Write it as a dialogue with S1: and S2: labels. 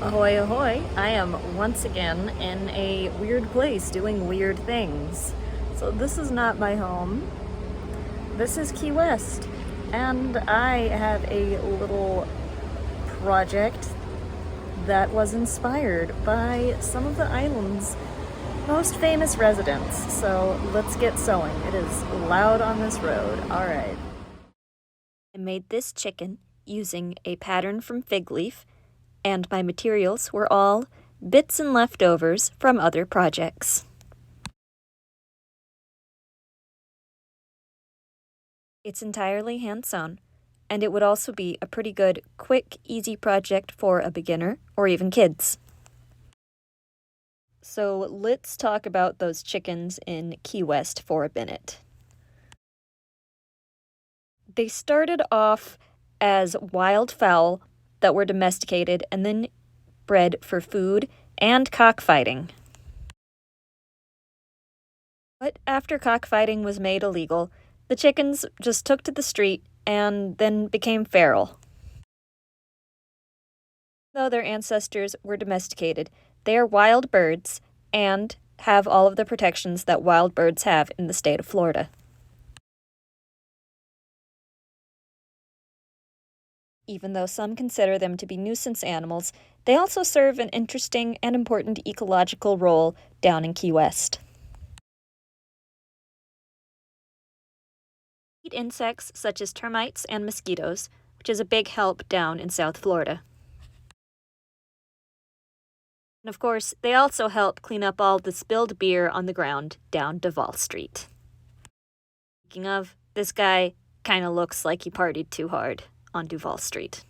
S1: Ahoy, ahoy. I am once again in a weird place doing weird things. So this is not my home. This is Key West. And I have a little project that was inspired by some of the island's most famous residents. So let's get sewing. It is loud on this road. All right. I made this chicken using a pattern from fig leaf, and my materials were all bits and leftovers from other projects. It's entirely hand-sewn, and it would also be a pretty good, quick, easy project for a beginner or even kids. So let's talk about those chickens in Key West for a minute. They started off as wild fowl that were domesticated and then bred for food and cockfighting. But after cockfighting was made illegal, the chickens just took to the street and then became feral. Though their ancestors were domesticated, they are wild birds and have all of the protections that wild birds have in the state of Florida. Even though some consider them to be nuisance animals, they also serve an interesting and important ecological role down in Key West. They eat insects such as termites and mosquitoes, which is a big help down in South Florida. And of course, they also help clean up all the spilled beer on the ground down Duval Street. Speaking of, this guy kinda looks like he partied too hard on Duval Street.